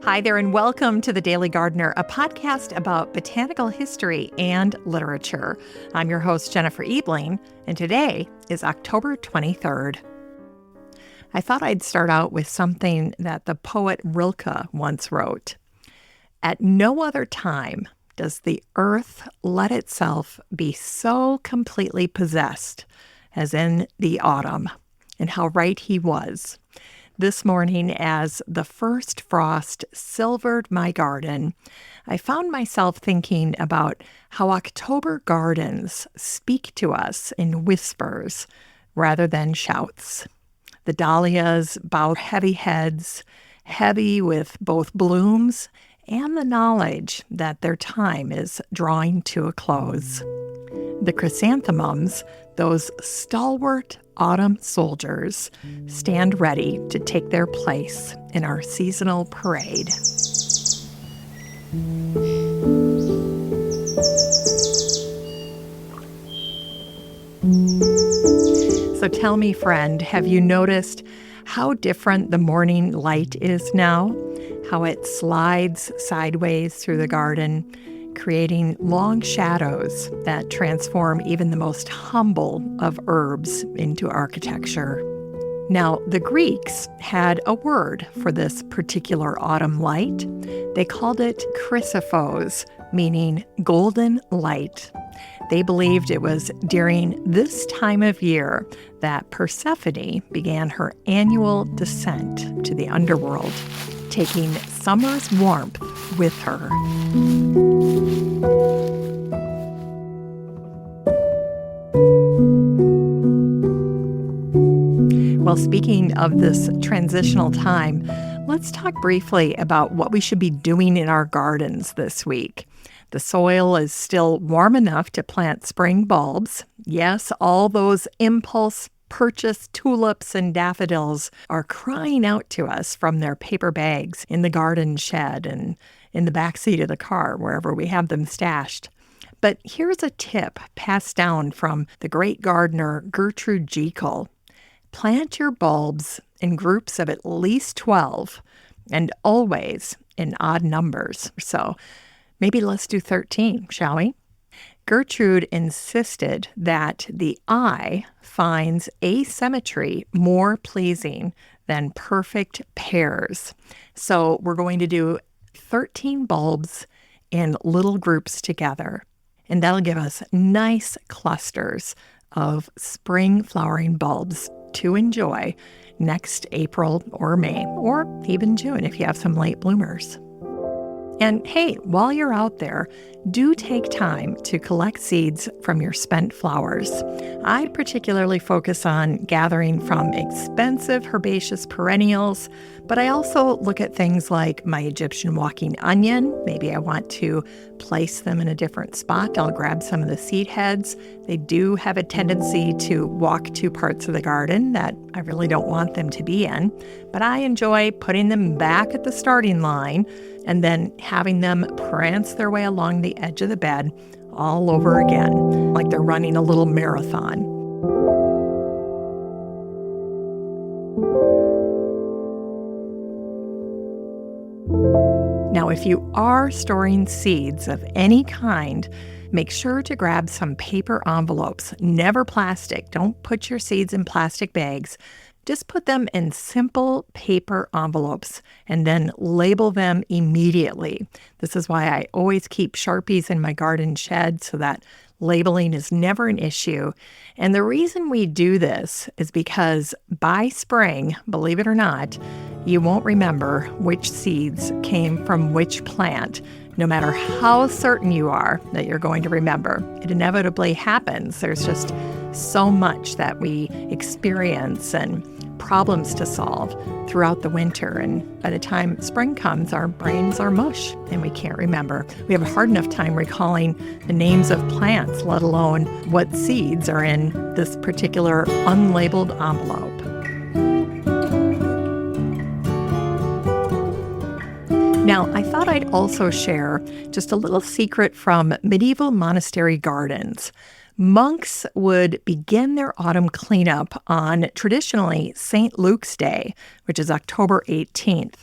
Hi there, and welcome to The Daily Gardener, a podcast about botanical history and literature. I'm your host, Jennifer Ebling, and today is October 23rd. I thought I'd start out with something that the poet Rilke once wrote. At no other time does the earth let itself be so completely possessed as in the autumn, and how right he was. This morning, as the first frost silvered my garden, I found myself thinking about how October gardens speak to us in whispers rather than shouts. The dahlias bow heavy heads, heavy with both blooms and the knowledge that their time is drawing to a close. The chrysanthemums, those stalwart autumn soldiers, stand ready to take their place in our seasonal parade. So tell me, friend, have you noticed how different the morning light is now? How it slides sideways through the garden, creating long shadows that transform even the most humble of herbs into architecture. Now, the Greeks had a word for this particular autumn light. They called it chrysophos, meaning golden light. They believed it was during this time of year that Persephone began her annual descent to the underworld, taking summer's warmth with her. Well, speaking of this transitional time, let's talk briefly about what we should be doing in our gardens this week. The soil is still warm enough to plant spring bulbs. Yes, all those impulse purchase tulips and daffodils are crying out to us from their paper bags in the garden shed and in the backseat of the car, wherever we have them stashed. But here's a tip passed down from the great gardener Gertrude Jekyll. Plant your bulbs in groups of at least 12 and always in odd numbers. So maybe let's do 13, shall we? Gertrude insisted that the eye finds asymmetry more pleasing than perfect pairs. So we're going to do 13 bulbs in little groups together, and that'll give us nice clusters of spring flowering bulbs to enjoy next April or May, or even June if you have some late bloomers. And hey, while you're out there, do take time to collect seeds from your spent flowers. I particularly focus on gathering from expensive herbaceous perennials, but I also look at things like my Egyptian walking onion. Maybe I want to place them in a different spot. I'll grab some of the seed heads. They do have a tendency to walk to parts of the garden that I really don't want them to be in, but I enjoy putting them back at the starting line and then having them prance their way along the edge of the bed all over again, like they're running a little marathon. Now, if you are storing seeds of any kind, make sure to grab some paper envelopes, never plastic. Don't put your seeds in plastic bags. Just put them in simple paper envelopes and then label them immediately. This is why I always keep Sharpies in my garden shed so that labeling is never an issue. And the reason we do this is because by spring, believe it or not, you won't remember which seeds came from which plant, no matter how certain you are that you're going to remember. It inevitably happens. There's just so much that we experience and problems to solve throughout the winter. And by the time spring comes, our brains are mush and we can't remember. We have a hard enough time recalling the names of plants, let alone what seeds are in this particular unlabeled envelope. Now, I thought I'd also share just a little secret from medieval monastery gardens. Monks would begin their autumn cleanup on traditionally St. Luke's Day, which is October 18th.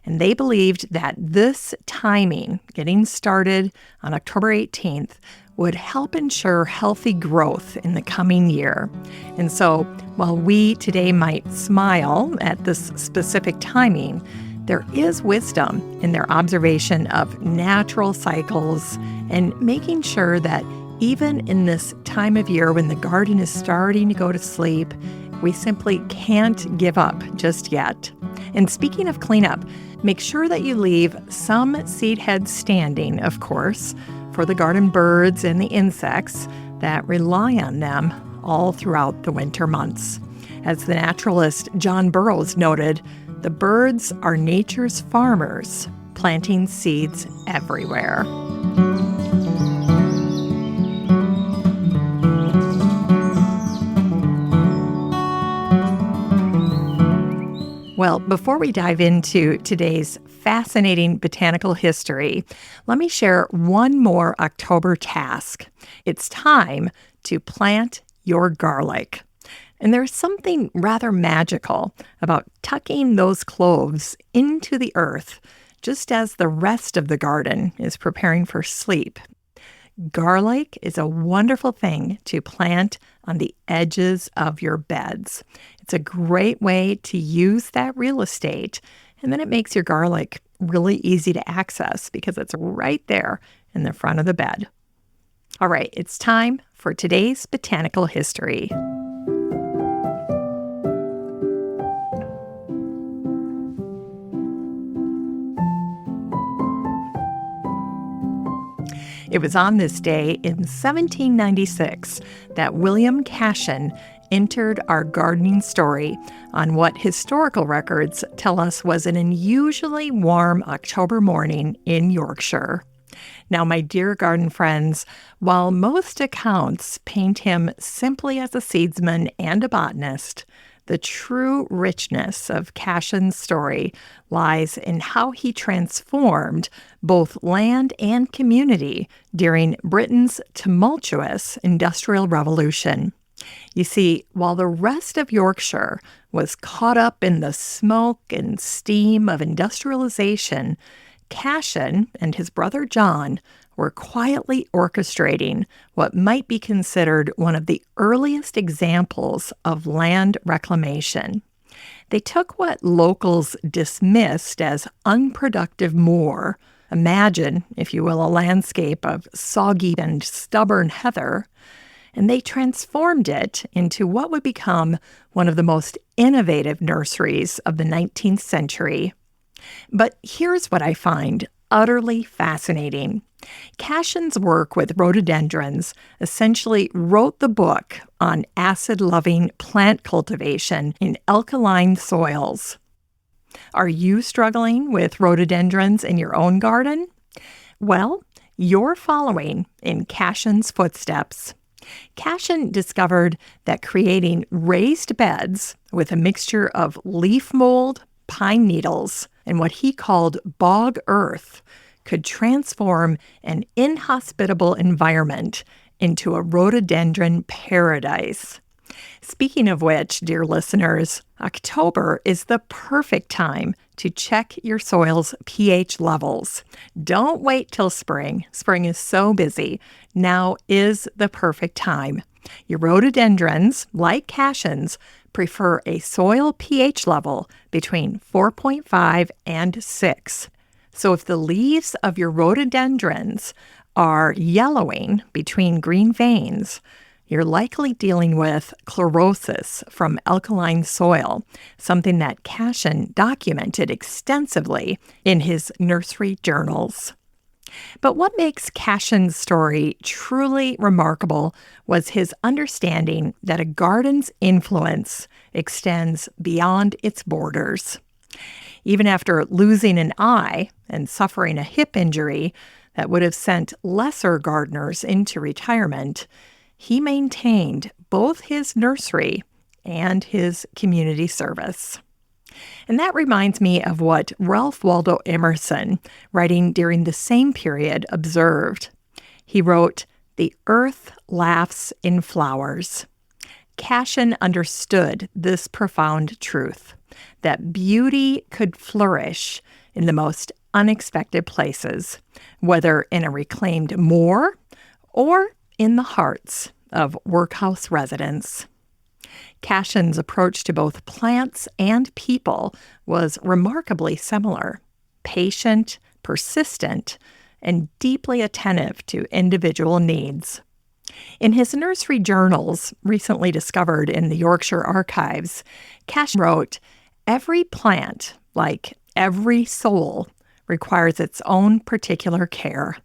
And they believed that this timing, getting started on October 18th, would help ensure healthy growth in the coming year. And so while we today might smile at this specific timing, there is wisdom in their observation of natural cycles and making sure that even in this time of year when the garden is starting to go to sleep, we simply can't give up just yet. And speaking of cleanup, make sure that you leave some seed heads standing, of course, for the garden birds and the insects that rely on them all throughout the winter months. As the naturalist John Burroughs noted, the birds are nature's farmers, planting seeds everywhere. Well, before we dive into today's fascinating botanical history, let me share one more October task. It's time to plant your garlic. And there's something rather magical about tucking those cloves into the earth just as the rest of the garden is preparing for sleep. Garlic is a wonderful thing to plant on the edges of your beds. It's a great way to use that real estate, and then it makes your garlic really easy to access because it's right there in the front of the bed. All right, it's time for today's botanical history. It was on this day in 1796 that William Casson entered our gardening story on what historical records tell us was an unusually warm October morning in Yorkshire. Now, my dear garden friends, while most accounts paint him simply as a seedsman and a botanist, the true richness of Casson's story lies in how he transformed both land and community during Britain's tumultuous Industrial Revolution. You see, while the rest of Yorkshire was caught up in the smoke and steam of industrialization, Casson and his brother John were quietly orchestrating what might be considered one of the earliest examples of land reclamation. They took what locals dismissed as unproductive moor, imagine, if you will, a landscape of soggy and stubborn heather, and they transformed it into what would become one of the most innovative nurseries of the 19th century. But here's what I find utterly fascinating. Casson's work with rhododendrons essentially wrote the book on acid-loving plant cultivation in alkaline soils. Are you struggling with rhododendrons in your own garden? Well, you're following in Casson's footsteps. Casson discovered that creating raised beds with a mixture of leaf mold, pine needles, and what he called bog earth could transform an inhospitable environment into a rhododendron paradise. Speaking of which, dear listeners, October is the perfect time to check your soil's pH levels. Don't wait till spring. Spring is so busy. Now is the perfect time. Your rhododendrons, like Casson's, prefer a soil pH level between 4.5 and 6. So if the leaves of your rhododendrons are yellowing between green veins, you're likely dealing with chlorosis from alkaline soil, something that Casson documented extensively in his nursery journals. But what makes Casson's story truly remarkable was his understanding that a garden's influence extends beyond its borders. Even after losing an eye and suffering a hip injury that would have sent lesser gardeners into retirement, he maintained both his nursery and his community service. And that reminds me of what Ralph Waldo Emerson, writing during the same period, observed. He wrote, The earth laughs in flowers. Casson understood this profound truth, that beauty could flourish in the most unexpected places, whether in a reclaimed moor or in the hearts of workhouse residents. Casson's approach to both plants and people was remarkably similar: patient, persistent, and deeply attentive to individual needs. In his nursery journals, recently discovered in the Yorkshire Archives, Casson wrote, "Every plant, like every soul, requires its own particular care."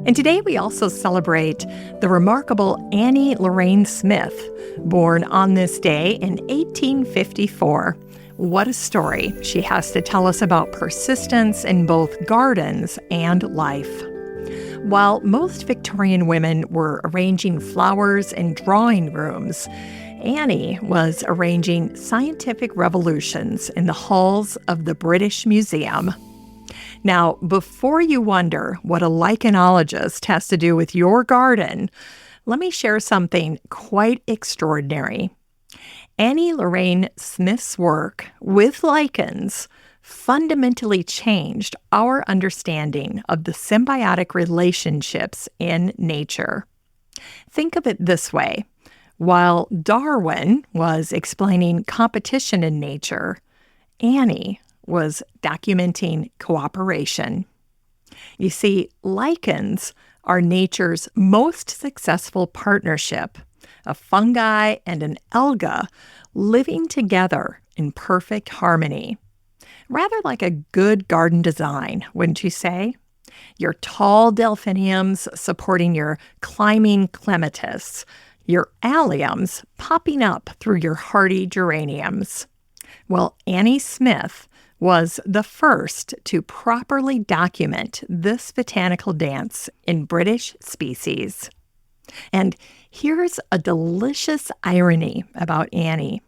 And today we also celebrate the remarkable Annie Lorrain Smith, born on this day in 1854. What a story she has to tell us about persistence in both gardens and life. While most Victorian women were arranging flowers in drawing rooms, Annie was arranging scientific revolutions in the halls of the British Museum. Now, before you wonder what a lichenologist has to do with your garden, let me share something quite extraordinary. Annie Lorrain Smith's work with lichens fundamentally changed our understanding of the symbiotic relationships in nature. Think of it this way. While Darwin was explaining competition in nature, Annie was documenting cooperation. You see, lichens are nature's most successful partnership, a fungi and an alga living together in perfect harmony. Rather like a good garden design, wouldn't you say? Your tall delphiniums supporting your climbing clematis, your alliums popping up through your hardy geraniums. Well, Annie Smith was the first to properly document this botanical dance in British species. And here's a delicious irony about Annie.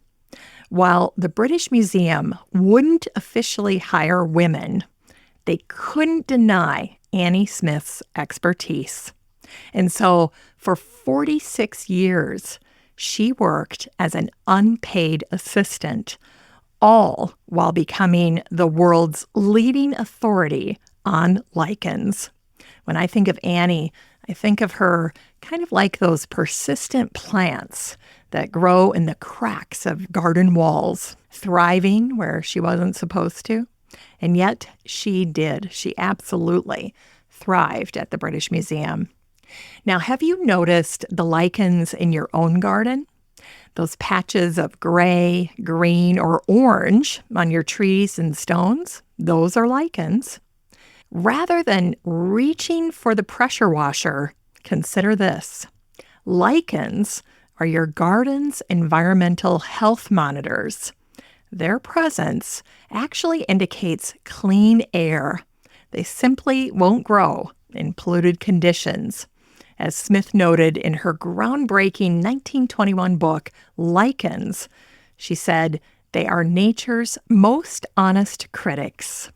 While the British Museum wouldn't officially hire women, they couldn't deny Annie Smith's expertise. And so for 46 years, she worked as an unpaid assistant, all while becoming the world's leading authority on lichens. When I think of Annie, I think of her kind of like those persistent plants that grow in the cracks of garden walls, thriving where she wasn't supposed to. And yet she did. She absolutely thrived at the British Museum. Now, have you noticed the lichens in your own garden? Those patches of gray, green, or orange on your trees and stones? Those are lichens. Rather than reaching for the pressure washer, consider this. Lichens are your garden's environmental health monitors. Their presence actually indicates clean air. They simply won't grow in polluted conditions. As Smith noted in her groundbreaking 1921 book, Lichens, she said, "They are nature's most honest critics."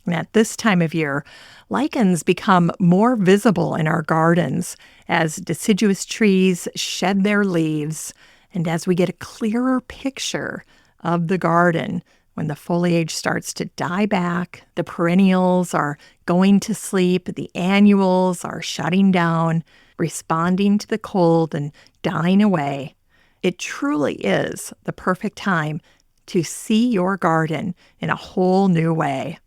And at this time of year, lichens become more visible in our gardens as deciduous trees shed their leaves and as we get a clearer picture of the garden when the foliage starts to die back, the perennials are going to sleep, the annuals are shutting down, responding to the cold and dying away. It truly is the perfect time to see your garden in a whole new way.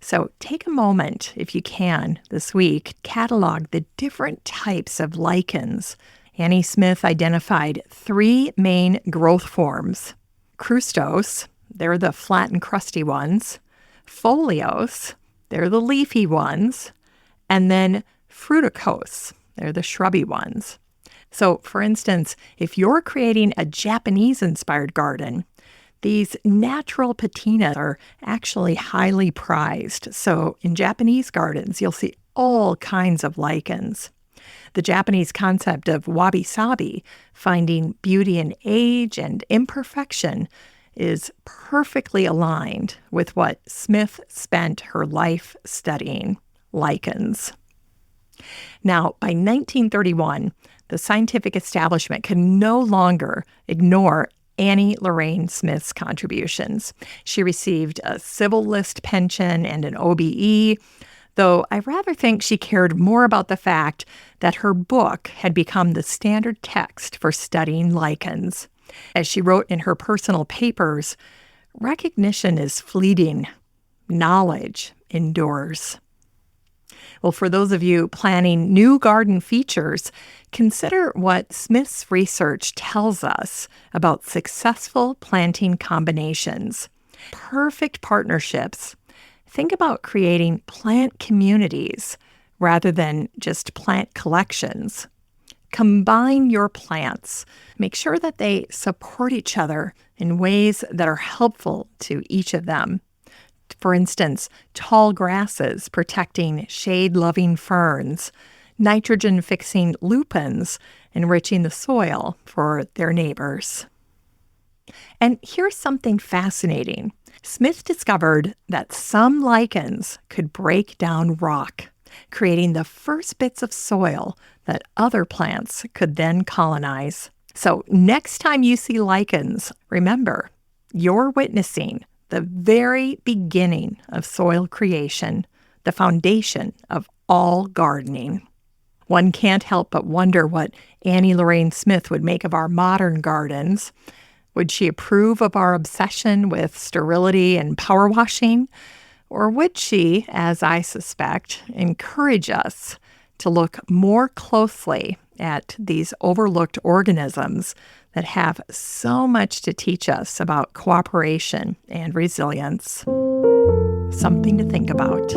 So take a moment, if you can, this week, catalog the different types of lichens. Annie Smith identified 3 main growth forms: crustose, they're the flat and crusty ones; foliose, they're the leafy ones; and then fruticose, they're the shrubby ones. So, for instance, if you're creating a Japanese-inspired garden, these natural patinas are actually highly prized. So in Japanese gardens, you'll see all kinds of lichens. The Japanese concept of wabi-sabi, finding beauty in age and imperfection, is perfectly aligned with what Smith spent her life studying: lichens. Now, by 1931, the scientific establishment could no longer ignore Annie Lorrain Smith's contributions. She received a Civil List pension and an OBE, though I rather think she cared more about the fact that her book had become the standard text for studying lichens. As she wrote in her personal papers, recognition is fleeting, knowledge endures. Well, for those of you planning new garden features, consider what Smith's research tells us about successful planting combinations, perfect partnerships. Think about creating plant communities rather than just plant collections. Combine your plants. Make sure that they support each other in ways that are helpful to each of them. For instance, tall grasses protecting shade-loving ferns, nitrogen-fixing lupins enriching the soil for their neighbors. And here's something fascinating. Smith discovered that some lichens could break down rock, creating the first bits of soil that other plants could then colonize. So next time you see lichens, remember, you're witnessing the very beginning of soil creation, the foundation of all gardening. One can't help but wonder what Annie Lorrain Smith would make of our modern gardens. Would she approve of our obsession with sterility and power washing? Or would she, as I suspect, encourage us to look more closely at these overlooked organisms that have so much to teach us about cooperation and resilience? Something to think about.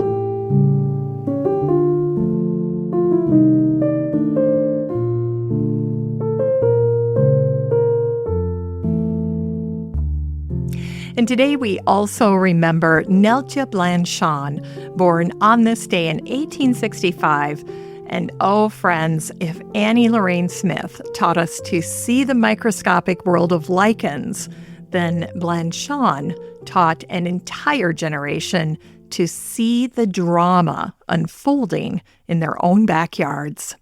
And today we also remember Neltje Blanchan, born on this day in 1865. And oh, friends, if Annie Lorrain Smith taught us to see the microscopic world of lichens, then Blanchan taught an entire generation to see the drama unfolding in their own backyards.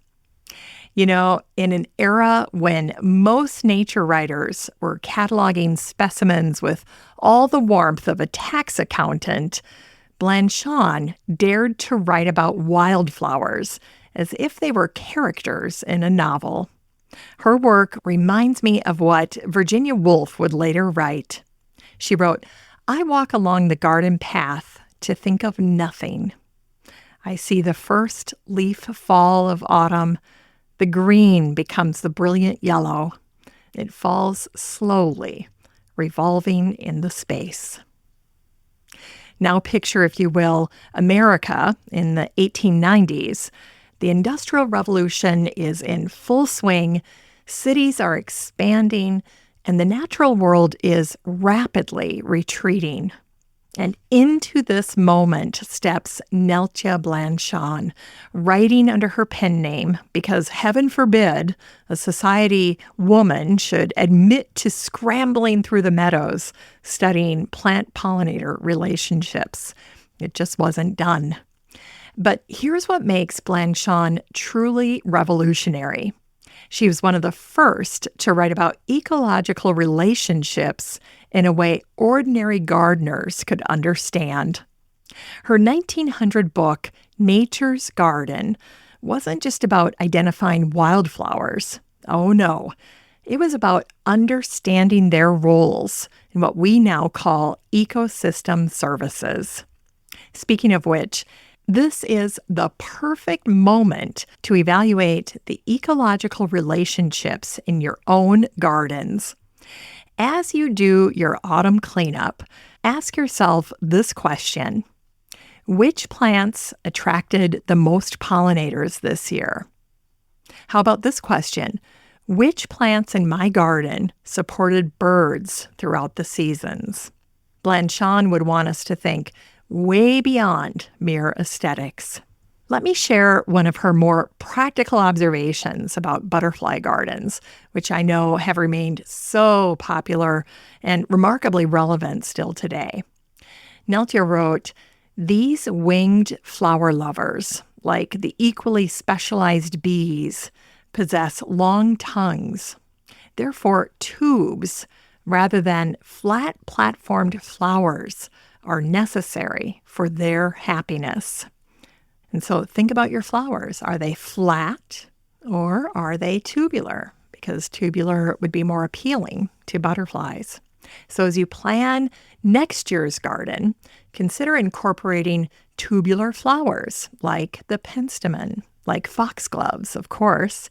You know, in an era when most nature writers were cataloging specimens with all the warmth of a tax accountant, Blanchan dared to write about wildflowers as if they were characters in a novel. Her work reminds me of what Virginia Woolf would later write. She wrote, "I walk along the garden path to think of nothing. I see the first leaf fall of autumn. The green becomes the brilliant yellow. It falls slowly, revolving in the space." Now picture, if you will, America in the 1890s. The Industrial Revolution is in full swing, cities are expanding, and the natural world is rapidly retreating. And into this moment steps Neltje Blanchan, writing under her pen name because, heaven forbid, a society woman should admit to scrambling through the meadows, studying plant-pollinator relationships. It just wasn't done. But here's what makes Blanchan truly revolutionary. She was one of the first to write about ecological relationships in a way ordinary gardeners could understand. Her 1900 book, Nature's Garden, wasn't just about identifying wildflowers. Oh no, it was about understanding their roles in what we now call ecosystem services. Speaking of which, this is the perfect moment to evaluate the ecological relationships in your own gardens. As you do your autumn cleanup, ask yourself this question: which plants attracted the most pollinators this year? How about this question? Which plants in my garden supported birds throughout the seasons? Blanchan would want us to think way beyond mere aesthetics. Let me share one of her more practical observations about butterfly gardens, which I know have remained so popular and remarkably relevant still today. Neltje wrote, "These winged flower lovers, like the equally specialized bees, possess long tongues. Therefore, tubes, rather than flat platformed flowers, are necessary for their happiness." And so think about your flowers. Are they flat or are they tubular? Because tubular would be more appealing to butterflies. So as you plan next year's garden, consider incorporating tubular flowers like the penstemon, like foxgloves, of course,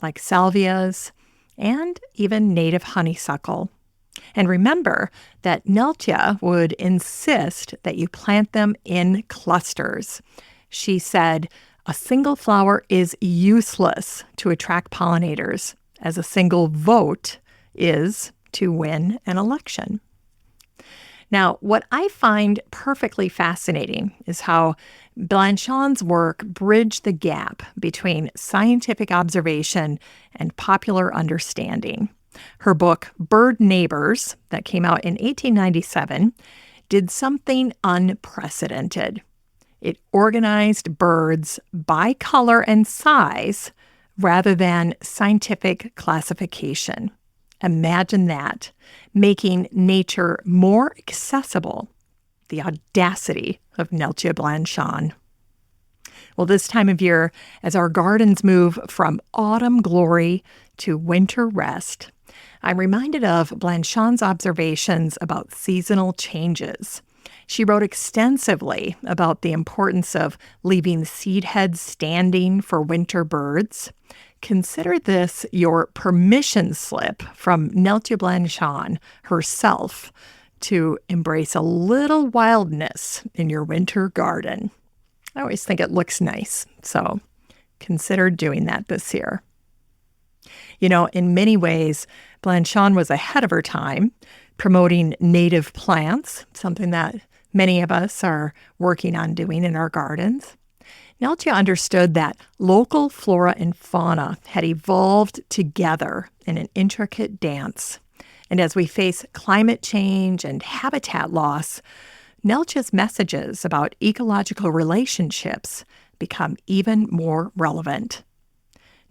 like salvias, and even native honeysuckle. And remember that Neltje would insist that you plant them in clusters. She said, "A single flower is useless to attract pollinators, as a single vote is to win an election." Now, what I find perfectly fascinating is how Blanchan's work bridged the gap between scientific observation and popular understanding. Her book, Bird Neighbors, that came out in 1897, did something unprecedented. It organized birds by color and size rather than scientific classification. Imagine that, making nature more accessible. The audacity of Neltje Blanchan. Well, this time of year, as our gardens move from autumn glory to winter rest, I'm reminded of Blanchan's observations about seasonal changes. She wrote extensively about the importance of leaving seed heads standing for winter birds. Consider this your permission slip from Neltje Blanchan herself to embrace a little wildness in your winter garden. I always think it looks nice, so consider doing that this year. You know, in many ways, Blanchan was ahead of her time, promoting native plants, something that many of us are working on doing in our gardens. Neltje understood that local flora and fauna had evolved together in an intricate dance. And as we face climate change and habitat loss, Neltje's messages about ecological relationships become even more relevant.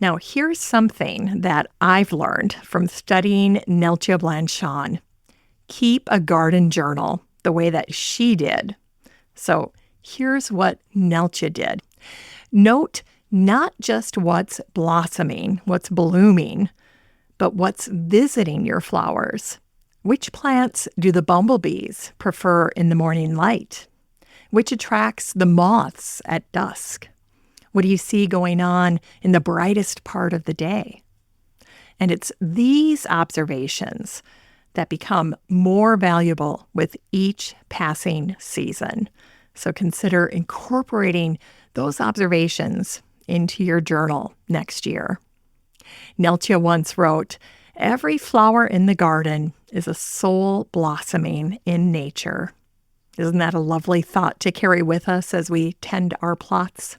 Now, here's something that I've learned from studying Neltje Blanchan. Keep a garden journal the way that she did. So here's what Neltje did. Note not just what's blossoming, what's blooming, but what's visiting your flowers. Which plants do the bumblebees prefer in the morning light? Which attracts the moths at dusk? What do you see going on in the brightest part of the day? And it's these observations that become more valuable with each passing season. So consider incorporating those observations into your journal next year. Neltje once wrote, "Every flower in the garden is a soul blossoming in nature." Isn't that a lovely thought to carry with us as we tend our plots?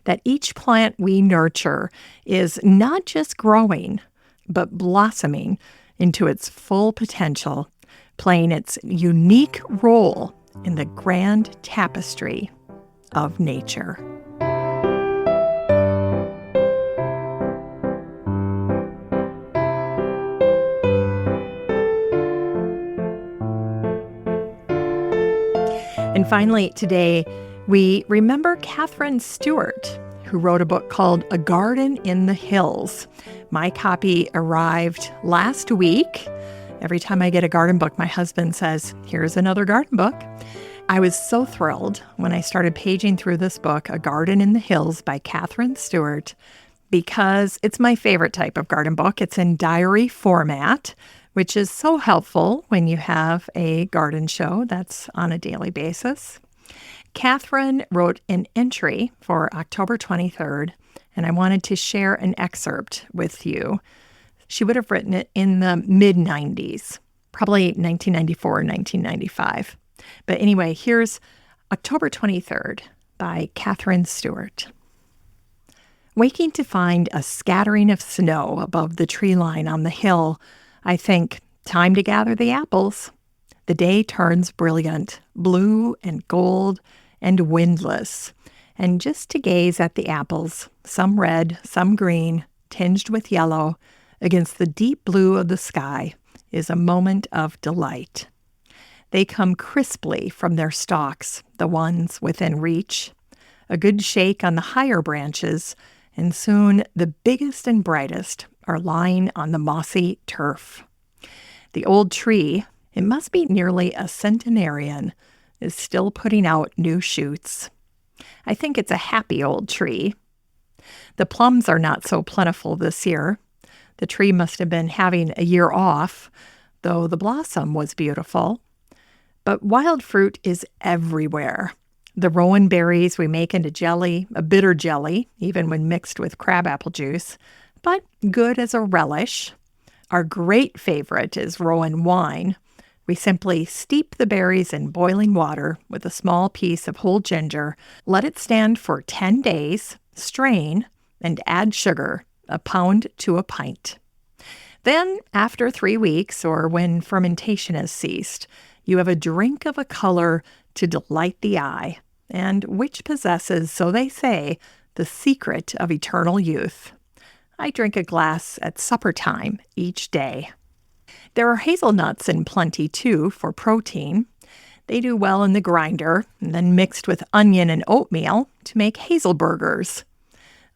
That each plant we nurture is not just growing, but blossoming into its full potential, playing its unique role in the grand tapestry of nature. And finally, today, we remember Catherine Stewart, who wrote a book called A Garden in the Hills. My copy arrived last week. Every time I get a garden book, my husband says, "Here's another garden book." I was so thrilled when I started paging through this book, A Garden in the Hills by Catherine Stewart, because it's my favorite type of garden book. It's in diary format, which is so helpful when you have a garden show that's on a daily basis. Catherine wrote an entry for October 23rd, and I wanted to share an excerpt with you. She would have written it in the mid-90s, probably 1994 or 1995. But anyway, here's October 23rd by Catherine Stewart. Waking to find a scattering of snow above the tree line on the hill, I think, time to gather the apples. The day turns brilliant, blue and gold and windless, and just to gaze at the apples, some red, some green, tinged with yellow, against the deep blue of the sky, is a moment of delight. They come crisply from their stalks, the ones within reach. A good shake on the higher branches, and soon the biggest and brightest are lying on the mossy turf. The old tree, it must be nearly a centenarian, is still putting out new shoots. I think it's a happy old tree. The plums are not so plentiful this year. The tree must have been having a year off, though the blossom was beautiful. But wild fruit is everywhere. The rowan berries we make into jelly, a bitter jelly, even when mixed with crabapple juice, but good as a relish. Our great favorite is rowan wine. We simply steep the berries in boiling water with a small piece of whole ginger, let it stand for 10 days, strain, and add sugar, a pound to a pint. Then, after 3 weeks, or when fermentation has ceased, you have a drink of a color to delight the eye, and which possesses, so they say, the secret of eternal youth. I drink a glass at supper time each day. There are hazelnuts in plenty, too, for protein. They do well in the grinder, and then mixed with onion and oatmeal to make hazel burgers.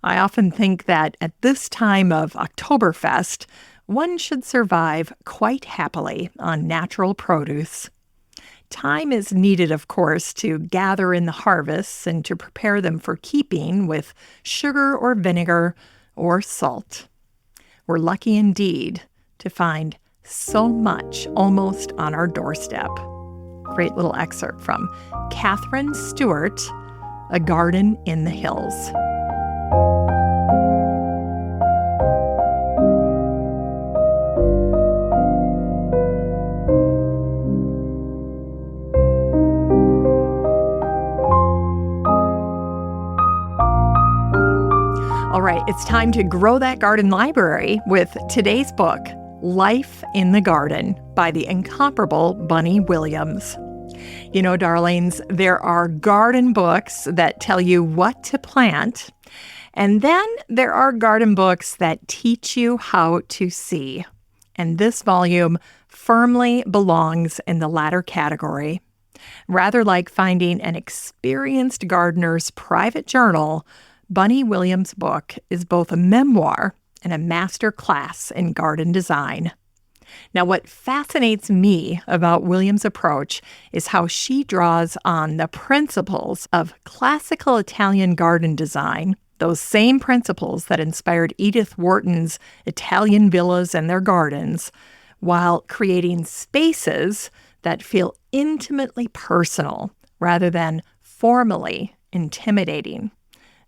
I often think that at this time of Oktoberfest, one should survive quite happily on natural produce. Time is needed, of course, to gather in the harvests and to prepare them for keeping with sugar or vinegar or salt. We're lucky indeed to find so much almost on our doorstep. Great little excerpt from Catherine Stewart, A Garden in the Hills. All right, it's time to grow that garden library with today's book, Life in the Garden by the incomparable Bunny Williams. You know, darlings, there are garden books that tell you what to plant, and then there are garden books that teach you how to see. And this volume firmly belongs in the latter category. Rather like finding an experienced gardener's private journal, Bunny Williams' book is both a memoir and a master class in garden design. Now, what fascinates me about Williams' approach is how she draws on the principles of classical Italian garden design, those same principles that inspired Edith Wharton's Italian villas and their gardens, while creating spaces that feel intimately personal rather than formally intimidating.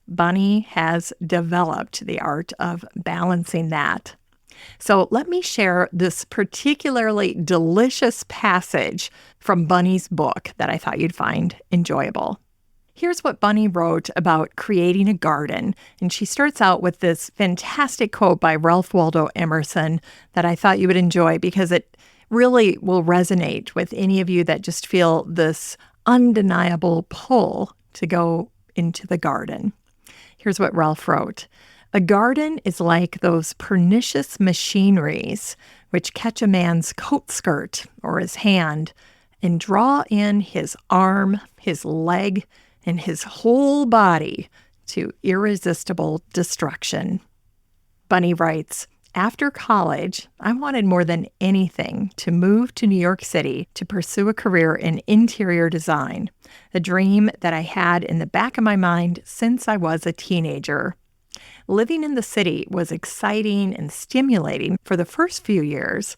Bunny has developed the art of balancing that. So let me share this particularly delicious passage from Bunny's book that I thought you'd find enjoyable. Here's what Bunny wrote about creating a garden, and she starts out with this fantastic quote by Ralph Waldo Emerson that I thought you would enjoy because it really will resonate with any of you that just feel this undeniable pull to go into the garden. Here's what Ralph wrote. A garden is like those pernicious machineries which catch a man's coat skirt or his hand and draw in his arm, his leg, and his whole body to irresistible destruction. Bunny writes, after college, I wanted more than anything to move to New York City to pursue a career in interior design, a dream that I had in the back of my mind since I was a teenager. Living in the city was exciting and stimulating for the first few years,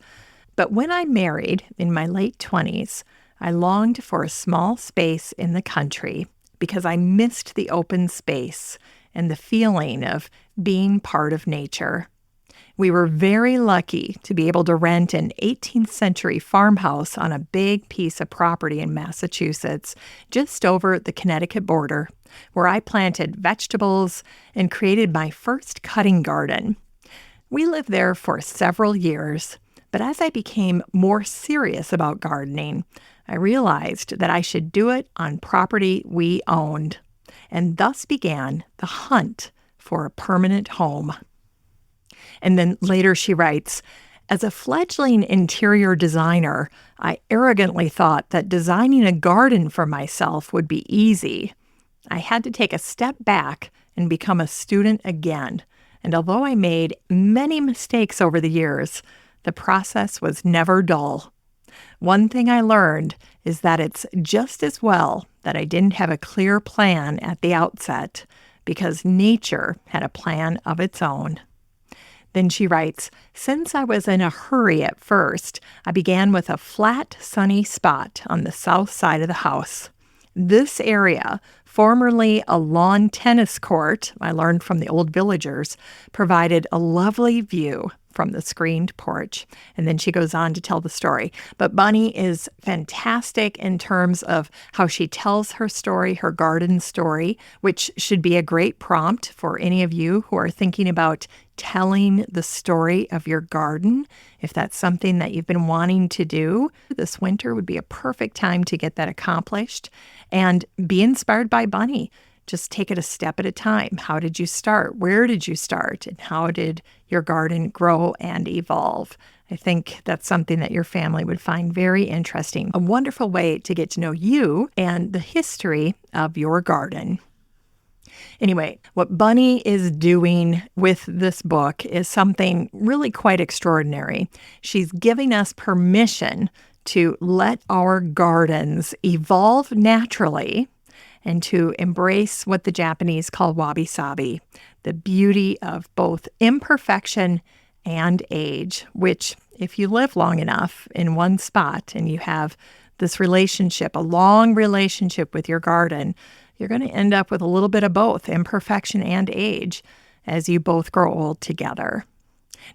but when I married in my late 20s, I longed for a small space in the country because I missed the open space and the feeling of being part of nature. We were very lucky to be able to rent an 18th century farmhouse on a big piece of property in Massachusetts, just over the Connecticut border, where I planted vegetables and created my first cutting garden. We lived there for several years, but as I became more serious about gardening, I realized that I should do it on property we owned, and thus began the hunt for a permanent home. And then later she writes, as a fledgling interior designer, I arrogantly thought that designing a garden for myself would be easy. I had to take a step back and become a student again. And although I made many mistakes over the years, the process was never dull. One thing I learned is that it's just as well that I didn't have a clear plan at the outset, because nature had a plan of its own. Then she writes, since I was in a hurry at first, I began with a flat, sunny spot on the south side of the house. This area, formerly a lawn tennis court, I learned from the old villagers, provided a lovely view from the screened porch. And then she goes on to tell the story. But Bunny is fantastic in terms of how she tells her story, her garden story, which should be a great prompt for any of you who are thinking about telling the story of your garden. If that's something that you've been wanting to do, this winter would be a perfect time to get that accomplished and be inspired by Bunny. Just take it a step at a time. How did you start? Where did you start? And how did your garden grow and evolve? I think that's something that your family would find very interesting. A wonderful way to get to know you and the history of your garden. Anyway, what Bunny is doing with this book is something really quite extraordinary. She's giving us permission to let our gardens evolve naturally and to embrace what the Japanese call wabi-sabi, the beauty of both imperfection and age, which, if you live long enough in one spot and you have this relationship, a long relationship with your garden, you're going to end up with a little bit of both imperfection and age as you both grow old together.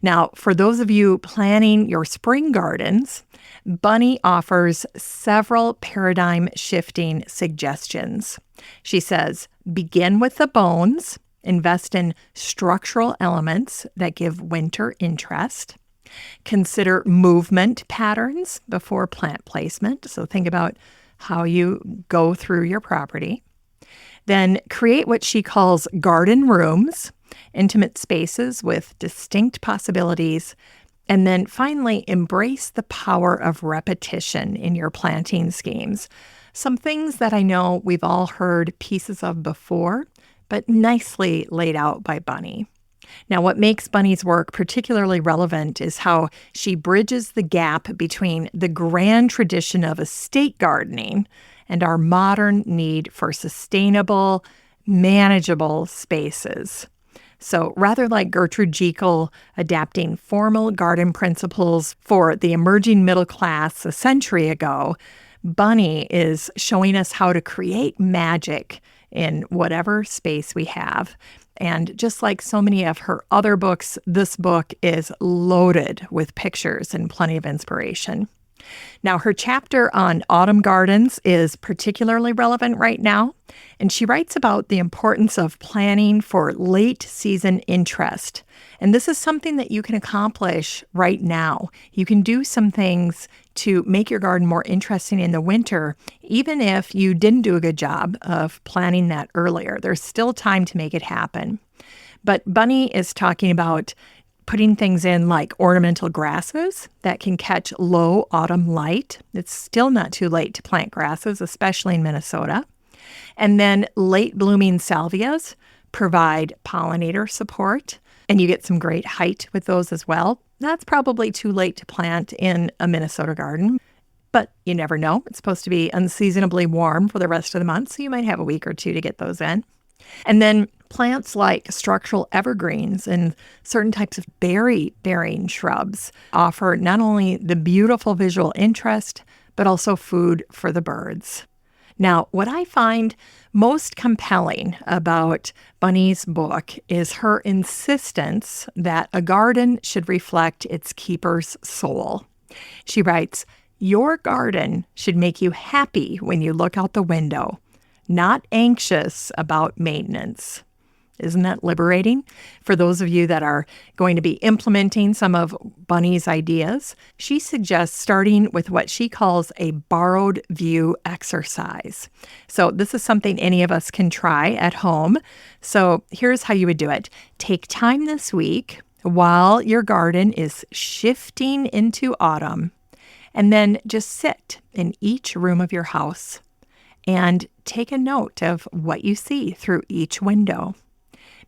Now, for those of you planning your spring gardens, Bunny offers several paradigm-shifting suggestions. She says, begin with the bones, invest in structural elements that give winter interest. Consider movement patterns before plant placement. So think about how you go through your property. Then create what she calls garden rooms, intimate spaces with distinct possibilities. And then finally, embrace the power of repetition in your planting schemes. Some things that I know we've all heard pieces of before, but nicely laid out by Bunny. Now, what makes Bunny's work particularly relevant is how she bridges the gap between the grand tradition of estate gardening and our modern need for sustainable, manageable spaces. So rather like Gertrude Jekyll adapting formal garden principles for the emerging middle class a century ago, Bunny is showing us how to create magic in whatever space we have. And just like so many of her other books, this book is loaded with pictures and plenty of inspiration. Now, her chapter on autumn gardens is particularly relevant right now, and she writes about the importance of planning for late season interest. And this is something that you can accomplish right now. You can do some things to make your garden more interesting in the winter, even if you didn't do a good job of planning that earlier. There's still time to make it happen. But Bunny is talking about putting things in like ornamental grasses that can catch low autumn light. It's still not too late to plant grasses, especially in Minnesota. And then late blooming salvias provide pollinator support, and you get some great height with those as well. That's probably too late to plant in a Minnesota garden, but you never know. It's supposed to be unseasonably warm for the rest of the month, so you might have a week or two to get those in. And then plants like structural evergreens and certain types of berry-bearing shrubs offer not only the beautiful visual interest, but also food for the birds. Now, what I find most compelling about Bunny's book is her insistence that a garden should reflect its keeper's soul. She writes, "Your garden should make you happy when you look out the window, not anxious about maintenance." Isn't that liberating? For those of you that are going to be implementing some of Bunny's ideas, she suggests starting with what she calls a borrowed view exercise. So this is something any of us can try at home. So here's how you would do it. Take time this week while your garden is shifting into autumn, and then just sit in each room of your house and take a note of what you see through each window.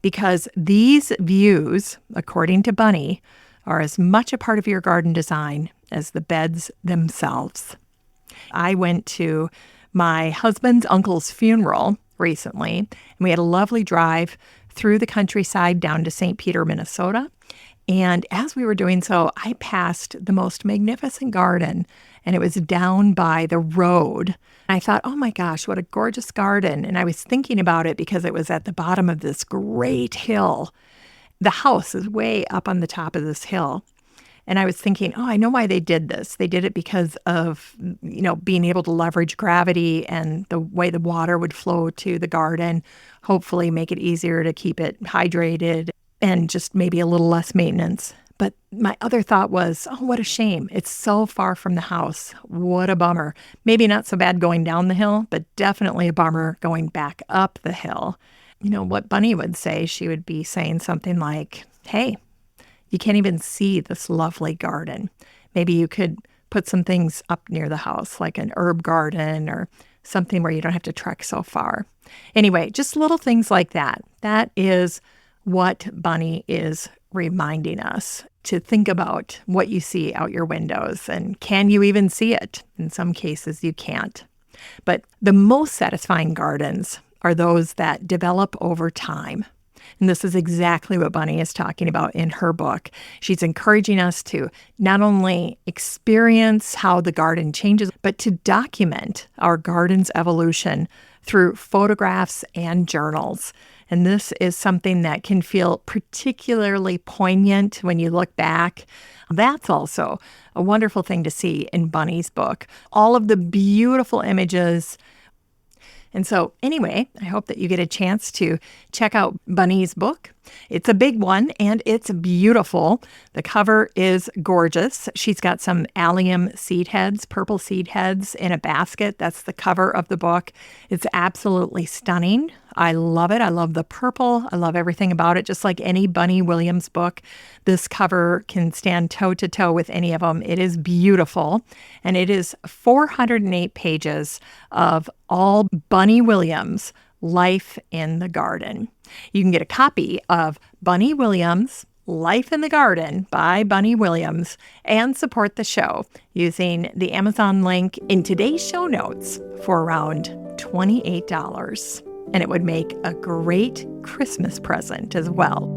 Because these views, according to Bunny, are as much a part of your garden design as the beds themselves. I went to my husband's uncle's funeral recently, and we had a lovely drive through the countryside down to St. Peter, Minnesota. And as we were doing so, I passed the most magnificent garden, and it was down by the road. I thought, oh my gosh, what a gorgeous garden. And I was thinking about it because it was at the bottom of this great hill. The house is way up on the top of this hill. And I was thinking, oh, I know why they did this. They did it because of, being able to leverage gravity and the way the water would flow to the garden, hopefully make it easier to keep it hydrated and just maybe a little less maintenance. But my other thought was, oh, what a shame. It's so far from the house. What a bummer. Maybe not so bad going down the hill, but definitely a bummer going back up the hill. What Bunny would say, she would be saying something like, hey, you can't even see this lovely garden. Maybe you could put some things up near the house, like an herb garden or something where you don't have to trek so far. Anyway, just little things like that. That is what Bunny is reminding us to think about what you see out your windows, and can you even see it? In some cases, you can't. But the most satisfying gardens are those that develop over time. And this is exactly what Bunny is talking about in her book. She's encouraging us to not only experience how the garden changes, but to document our garden's evolution through photographs and journals. And this is something that can feel particularly poignant when you look back. That's also a wonderful thing to see in Bunny's book. All of the beautiful images. And so anyway, I hope that you get a chance to check out Bunny's book. It's a big one and it's beautiful. The cover is gorgeous. She's got some allium seed heads, purple seed heads in a basket. That's the cover of the book. It's absolutely stunning. I love it. I love the purple. I love everything about it. Just like any Bunny Williams book, this cover can stand toe to toe with any of them. It is beautiful. And it is 408 pages of all Bunny Williams' life in the garden. You can get a copy of Bunny Williams' Life in the Garden by Bunny Williams and support the show using the Amazon link in today's show notes for around $28. And it would make a great Christmas present as well.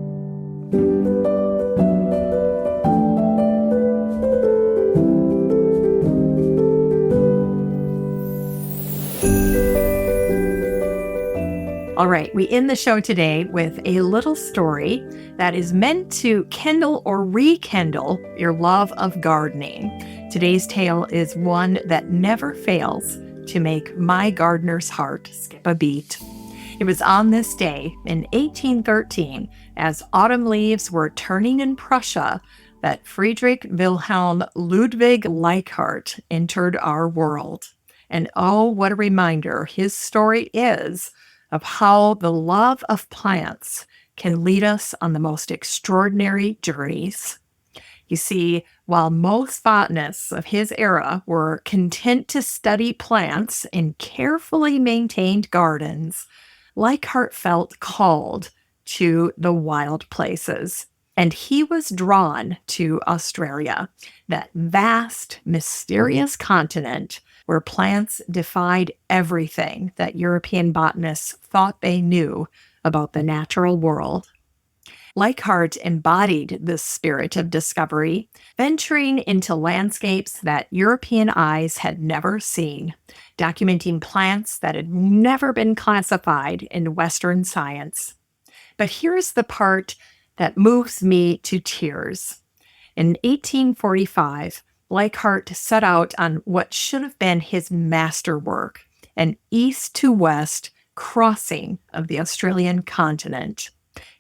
All right, we end the show today with a little story that is meant to kindle or rekindle your love of gardening. Today's tale is one that never fails to make my gardener's heart skip a beat. It was on this day in 1813, as autumn leaves were turning in Prussia, that Friedrich Wilhelm Ludwig Leichhardt entered our world. And oh, what a reminder his story is of how the love of plants can lead us on the most extraordinary journeys. You see, while most botanists of his era were content to study plants in carefully maintained gardens, Leichhardt felt called to the wild places. And he was drawn to Australia, that vast, mysterious continent where plants defied everything that European botanists thought they knew about the natural world. Leichhardt embodied this spirit of discovery, venturing into landscapes that European eyes had never seen, documenting plants that had never been classified in Western science. But here's the part that moves me to tears. In 1845, Leichhardt set out on what should have been his masterwork, an east to west crossing of the Australian continent.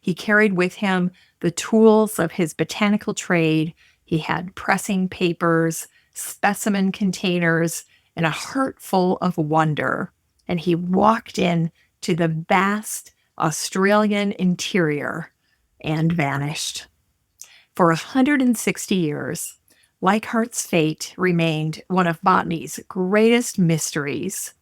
He carried with him the tools of his botanical trade. He had pressing papers, specimen containers, and a heart full of wonder. And he walked in to the vast Australian interior and vanished. For 160 years, Leichhardt's fate remained one of botany's greatest mysteries.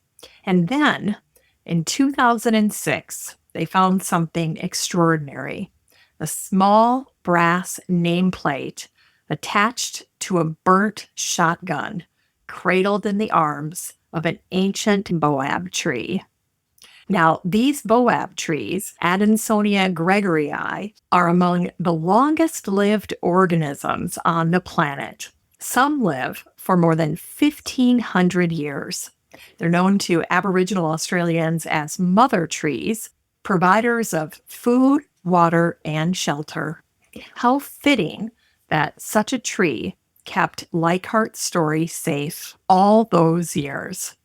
And then, in 2006, they found something extraordinary. A small brass nameplate attached to a burnt shotgun, cradled in the arms of an ancient boab tree. Now, these boab trees, Adansonia gregorii, are among the longest-lived organisms on the planet. Some live for more than 1,500 years. They're known to Aboriginal Australians as mother trees, providers of food, water, and shelter. How fitting that such a tree kept Leichhardt's story safe all those years.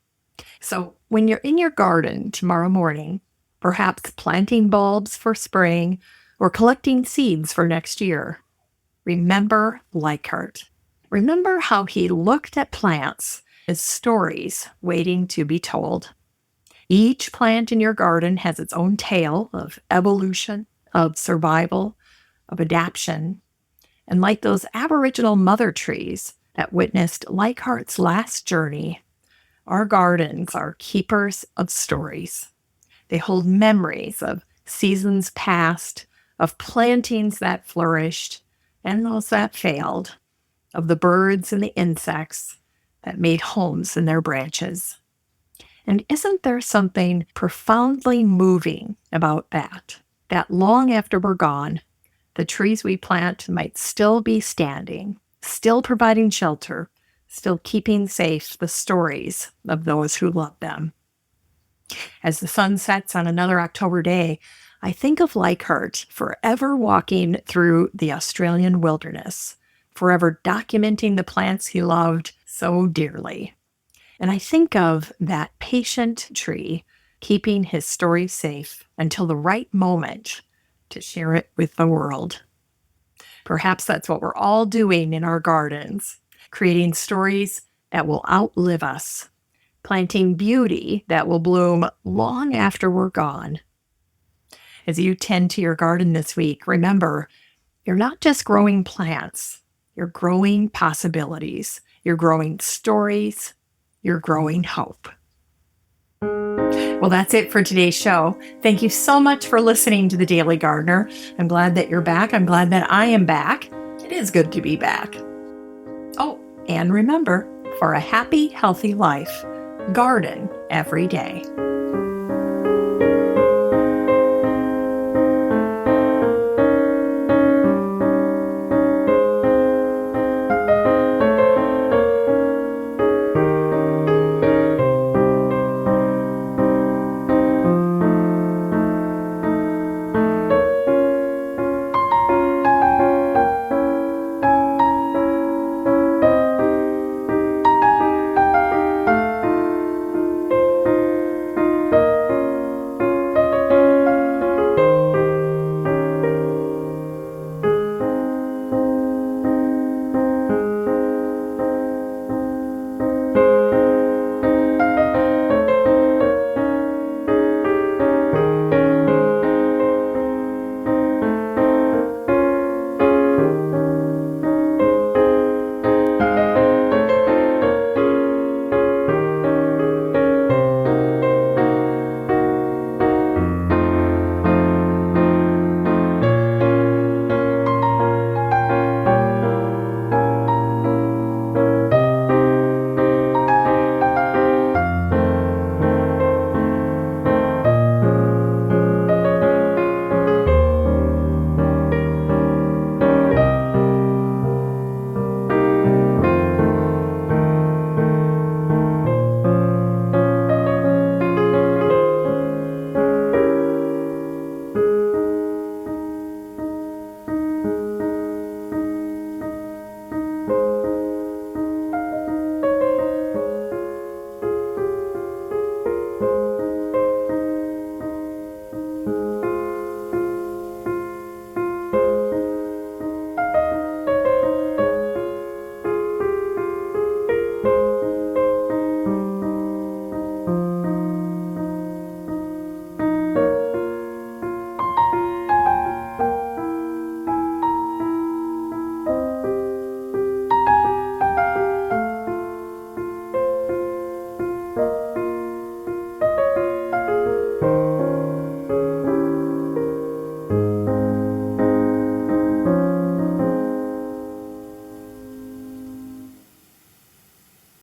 So when you're in your garden tomorrow morning, perhaps planting bulbs for spring or collecting seeds for next year, remember Leichhardt. Remember how he looked at plants as stories waiting to be told. Each plant in your garden has its own tale of evolution, of survival, of adaptation. And like those Aboriginal mother trees that witnessed Leichhardt's last journey, our gardens are keepers of stories. They hold memories of seasons past, of plantings that flourished and those that failed, of the birds and the insects that made homes in their branches. And isn't there something profoundly moving about that? That long after we're gone, the trees we plant might still be standing, still providing shelter, still keeping safe the stories of those who love them. As the sun sets on another October day, I think of Leichhardt forever walking through the Australian wilderness, forever documenting the plants he loved so dearly. And I think of that patient tree keeping his story safe until the right moment to share it with the world. Perhaps that's what we're all doing in our gardens, creating stories that will outlive us, planting beauty that will bloom long after we're gone. As you tend to your garden this week, remember, you're not just growing plants, you're growing possibilities, you're growing stories, you're growing hope. Well, that's it for today's show. Thank you so much for listening to The Daily Gardener. I'm glad that you're back. I'm glad that I am back. It is good to be back. Oh, and remember, for a happy, healthy life, garden every day.